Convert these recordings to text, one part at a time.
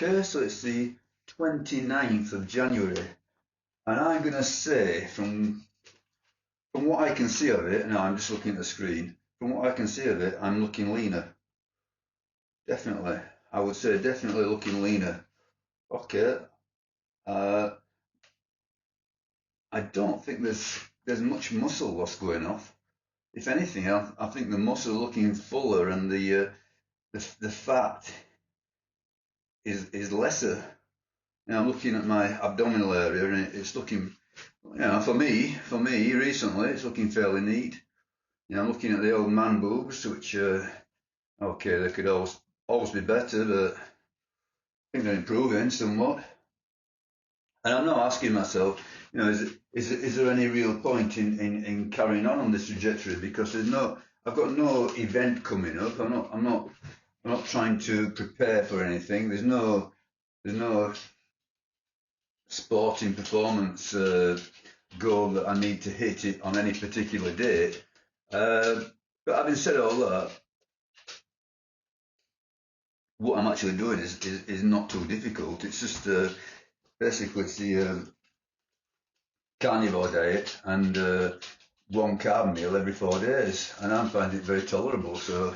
Okay, so it's the 29th of January, and I'm going to say, from what I can see of it, now I'm just looking at the screen, from what I can see of it, I'm looking leaner. Definitely. I would say definitely looking leaner. Okay. Uh, I don't think there's much muscle loss going off. If anything, I think the muscle looking fuller and the fat is lesser. Now I'm looking at my abdominal area and it's looking, for me recently, it's looking fairly neat. I'm looking at the old man boobs, which, okay, they could always be better, but I think they're improving somewhat. And I'm now asking myself, is there any real point in carrying on this trajectory? Because I've got no event coming up. I'm not trying to prepare for anything. There's no sporting performance goal that I need to hit it on any particular date. But having said all that, what I'm actually doing is not too difficult. It's just basically it's the carnivore diet and one carb meal every 4 days, and I'm finding it very tolerable. So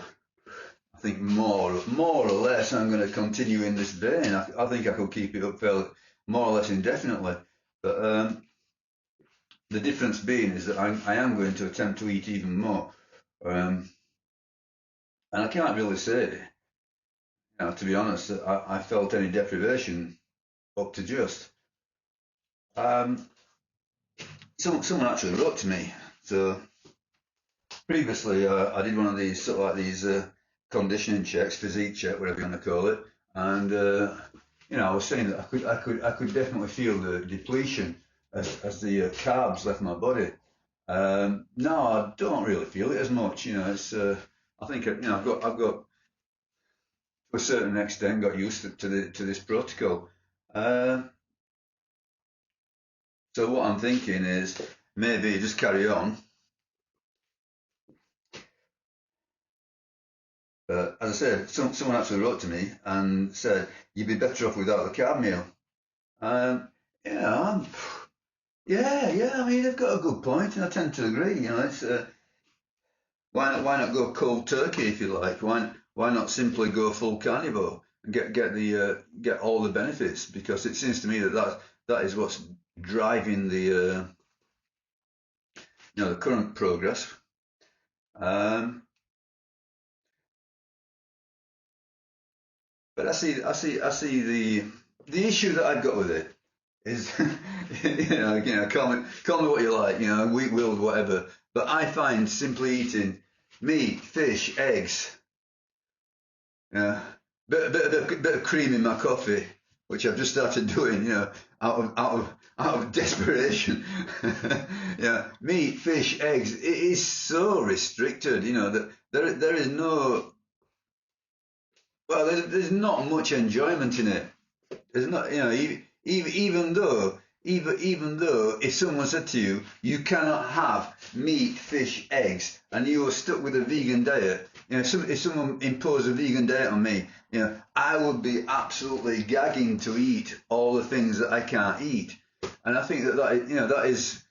I think more or less I'm going to continue in this vein. I think I could keep it up fairly, more or less indefinitely. But the difference being is that I am going to attempt to eat even more. And I can't really say, to be honest, that I felt any deprivation up to just. Um, someone actually wrote to me. So previously, I did one of these sort of like these conditioning checks, physique check, whatever you want to call it, and I was saying that I could definitely feel the depletion as the carbs left my body. Now I don't really feel it as much. It's I think I've got to a certain extent got used to this protocol. Uh, so what I'm thinking is maybe just carry on. As I said, someone actually wrote to me and said you'd be better off without the carb meal. Um, yeah, yeah. I mean, they've got a good point, and I tend to agree. It's why not go cold turkey if you like? Why not simply go full carnivore and get all the benefits? Because it seems to me that is what's driving the current progress. But I see the issue that I've got with it is, call me what you like, weak willed, whatever. But I find simply eating meat, fish, eggs, yeah, bit of cream in my coffee, which I've just started doing, out of desperation. Yeah, meat, fish, eggs. It is so restricted, that there is no. Well, there's not much enjoyment in it. There's not, even though if someone said to you, you cannot have meat, fish, eggs, and you were stuck with a vegan diet, if someone imposed a vegan diet on me, I would be absolutely gagging to eat all the things that I can't eat, and I think that is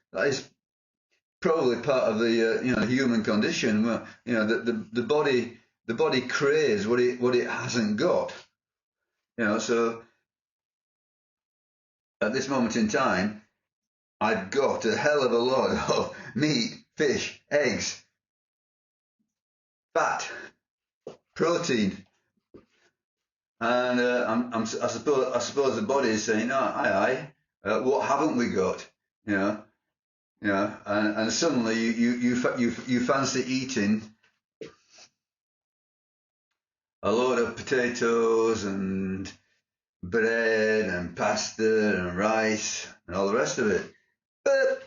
probably part of the human condition. Where, the body craves what it hasn't got, so. At this moment in time, I've got a hell of a lot of meat, fish, eggs, fat, protein, and I suppose the body is saying, "Oh, aye, what haven't we got?" And suddenly you fancy eating a load of potatoes and bread and pasta and rice and all the rest of it. But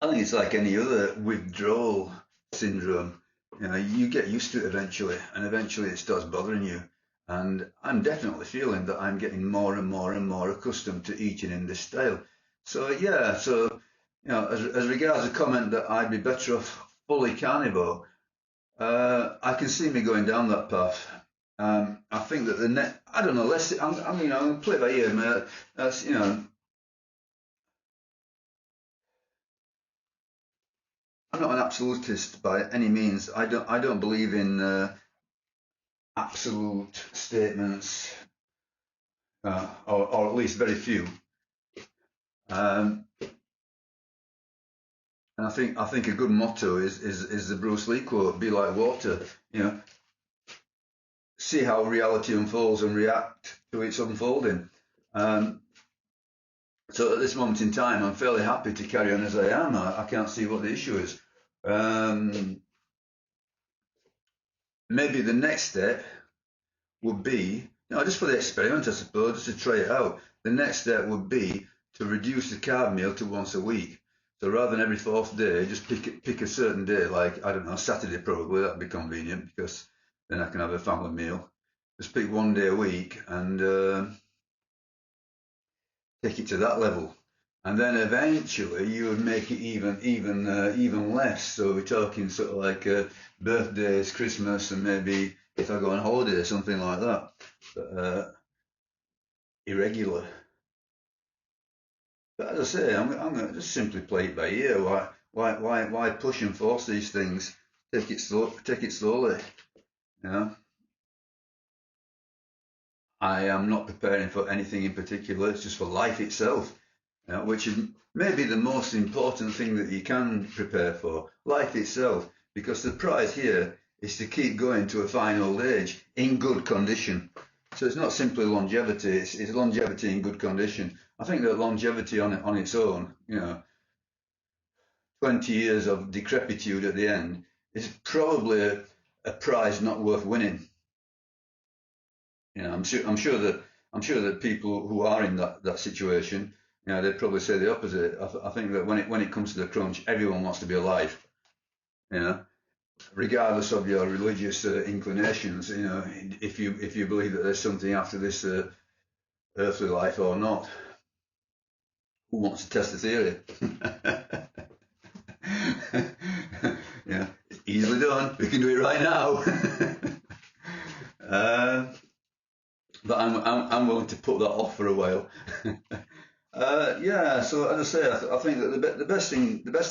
I think it's like any other withdrawal syndrome. You get used to it eventually, and eventually it starts bothering you. And I'm definitely feeling that I'm getting more and more and more accustomed to eating in this style. So yeah, as regards the comment that I'd be better off fully carnivore, I can see me going down that path. I think that the net, I don't know, I'm you know, I'm play it by ear, mate. That's, you know, I'm not an absolutist by any means. I don't believe in absolute statements, or at least very few. Um, and I think a good motto is the Bruce Lee quote: "Be like water." You know, see how reality unfolds and react to its unfolding. Um, so at this moment in time, I'm fairly happy to carry on as I am. I can't see what the issue is. Um, Maybe the next step would be, you know, just for the experiment, I suppose, just to try it out. The next step would be to reduce the carb meal to once a week. So rather than every fourth day, just pick a certain day, like I don't know, Saturday probably. That'd be convenient because then I can have a family meal. Just pick one day a week and take it to that level, and then eventually you would make it even less. So we're talking sort of like birthdays, Christmas, and maybe if I go on holiday, something like that. But irregular. But as I say, I'm going to just simply play it by ear. Why push and force these things? Take it slowly. You know, I am not preparing for anything in particular. It's just for life itself, which is maybe the most important thing that you can prepare for, life itself, because the prize here is to keep going to a fine old age in good condition. So it's not simply longevity, it's longevity in good condition. I think that longevity on its own, you know, 20 years of decrepitude at the end is probably a prize not worth winning. You know, I'm sure that people who are in that situation, you know, they'd probably say the opposite. I think that when it comes to the crunch, everyone wants to be alive. You know, regardless of your religious inclinations. You know, if you believe that there's something after this earthly life or not, who wants to test the theory? Yeah, easily done. We can do it right now. But I'm willing to put that off for a while. Yeah, so as I say, I think that the best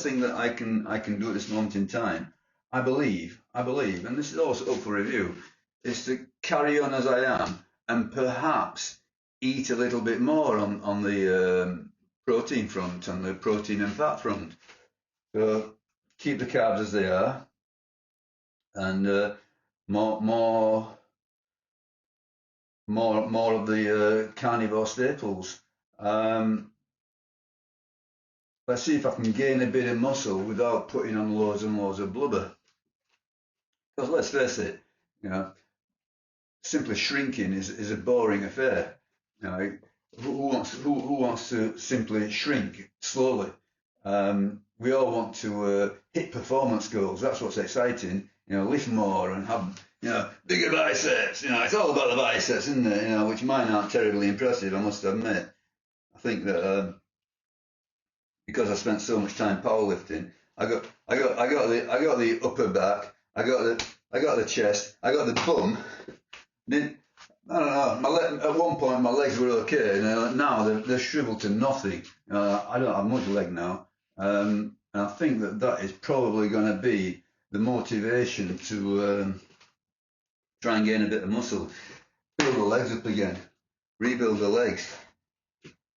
thing that I can do at this moment in time, I believe, and this is also up for review, is to carry on as I am and perhaps eat a little bit more on the protein front, on the protein and fat front. So keep the carbs as they are, and more more more of the carnivore staples. Um, let's see if I can gain a bit of muscle without putting on loads and loads of blubber. Because let's face it, you know, simply shrinking is a boring affair. You know, who wants to simply shrink slowly? We all want to hit performance goals. That's what's exciting. You know, lift more and have, you know, bigger biceps. You know, it's all about the biceps, isn't it? You know, which mine aren't terribly impressive, I must admit. I think that because I spent so much time powerlifting, I got the upper back, I got the chest, I got the bum. Then I don't know. At one point, my legs were okay, and now they're shriveled to nothing. I don't have much leg now, and I think that that is probably going to be the motivation to try and gain a bit of muscle, build the legs up again, rebuild the legs.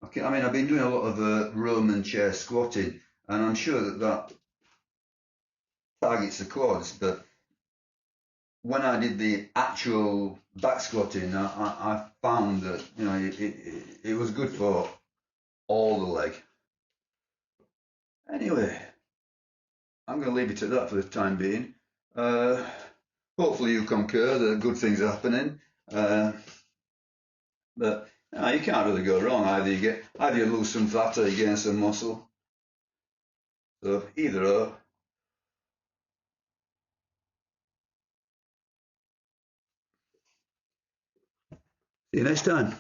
Okay, I mean, I've been doing a lot of Roman chair squatting, and I'm sure that that targets the quads, but when I did the actual back squatting, I found that, you know, it was good for all the leg. Anyway, I'm going to leave it at that for the time being. Uh, Hopefully you concur that good things are happening. But you can't really go wrong. Either you lose some fat or you gain some muscle. So either or. See you next time.